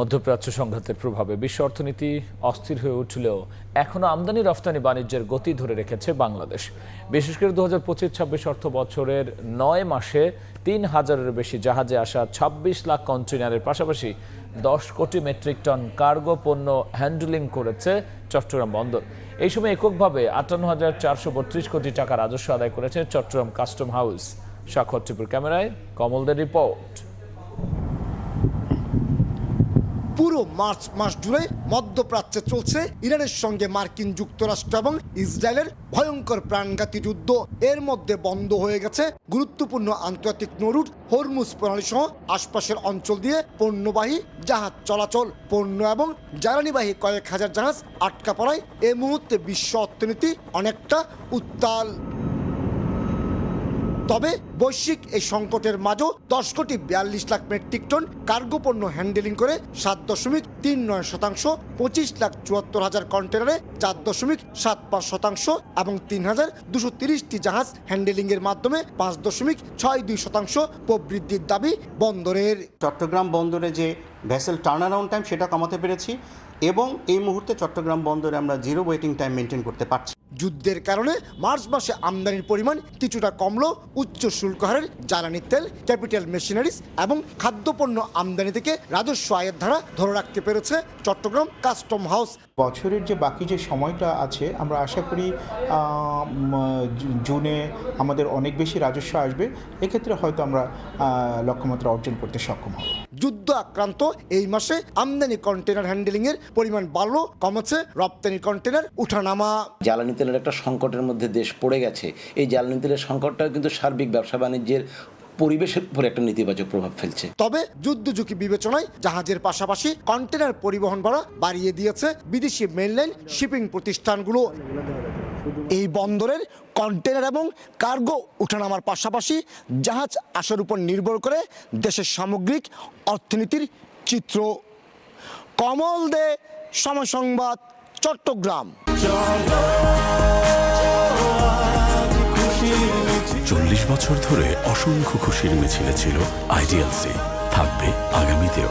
মধ্যপ্রাচ্য সংঘাতের প্রভাবে বিশ্ব অর্থনীতি অস্থির হয়ে উঠলেও এখনো আমদানি রফতানি বাণিজ্যের গতি ধরে রেখেছে বাংলাদেশ। বিশেষ করে 2025-26 অর্থ বছরের 9 মাসে 3,000-এর বেশি জাহাজে আসা 26 লাখ কন্টেইনারের পাশাপাশি 10 কোটি মেট্রিক টন কার্গো পণ্য হ্যান্ডলিং করেছে চট্টগ্রাম বন্দর। এই সময় এককভাবে 58,432 কোটি টাকা রাজস্ব আদায় করেছে চট্টগ্রাম কাস্টম হাউস। স্বাক্ষর টিপুর ক্যামেরায় কমলদের রিপোর্ট। পুরো মার্চ মাস জুড়ে মধ্যপ্রাচ্যে চলছে ইরানের সঙ্গে মার্কিন যুক্তরাষ্ট্র এবং ইসরায়েলের ভয়ঙ্কর প্রাণঘাতী যুদ্ধ। এর মধ্যে বন্ধ হয়ে গেছে গুরুত্বপূর্ণ আন্তর্জাতিক নৌরুট, হরমুজ প্রণালী সহ আশপাশের অঞ্চল দিয়ে পণ্যবাহী জাহাজ চলাচল। পণ্য এবং জ্বালানিবাহী কয়েক হাজার জাহাজ আটকা পড়ায় এই মুহূর্তে বিশ্ব অর্থনীতি অনেকটা উত্তাল। তবে বৈশ্বিক এই সংকটের মাঝেও 10 কোটি 42 লাখ মেট্রিক টন কার্গো পণ্য হ্যান্ডেলিং করে 7.39%, 25,74,000 কন্টেনারে 4.75% এবং 3,230টি জাহাজ হ্যান্ডেলিংয়ের মাধ্যমে 5.62% প্রবৃদ্ধির দাবি বন্দরের। চট্টগ্রাম বন্দরে যে ভেসেল টার্ন অ্যারাউন্ড টাইম সেটা কমাতে পেরেছি এবং এই মুহূর্তে চট্টগ্রাম বন্দরে আমরা জিরো ওয়েটিং টাইম মেনটেন করতে পারছি। যুদ্ধের কারণে মার্চ মাসে আমদানির পরিমাণ কিছুটা কমলো উচ্চ শুল্ক হারের জ্বালানি তেল, ক্যাপিটাল মেশিনারিজ এবং খাদ্যপণ্য আমদানি থেকে রাজস্ব আয়ের ধারা ধরে রাখতে পেরেছে চট্টগ্রাম কাস্টম হাউস। বছরের যে বাকি যে সময়টা আছে আমরা আশা করি জুনে আমাদের অনেক বেশি রাজস্ব আসবে। এক্ষেত্রে হয়তো আমরা লক্ষ্যমাত্রা অর্জন করতে সক্ষম হব। যুদ্ধ আক্রান্ত এই মাসে আমদানি কন্টেনার হ্যান্ডেলিংয়ের পরিমাণ বাড়লো, কমেছে রপ্তানি কন্টেনার উঠানামা। জ্বালানি তেলের একটা সংকটের মধ্যে দেশ পড়ে গেছে। এই জ্বালানি তেলের সংকটটাও কিন্তু সার্বিক ব্যবসা বাণিজ্যের পরিবেশের উপর একটা নেতিবাচক প্রভাব ফেলছে। তবে যুদ্ধ ঝুঁকি বিবেচনায় জাহাজের পাশাপাশি কন্টেনার পরিবহন ভাড়া বাড়িয়ে দিয়েছে বিদেশি মেইনলাইন শিপিং প্রতিষ্ঠানগুলো। এই বন্দরের কন্টেনার এবং কার্গো উঠানামার পাশাপাশি জাহাজ আসার উপর নির্ভর করে দেশের সামগ্রিক অর্থনীতির চিত্র। কমল দে, সময় সংবাদ, চট্টগ্রাম। 40 বছর ধরে অসংখ্য খুশির মিছিলে ছিল আইডিএলসি, থাকবে আগামীতেও।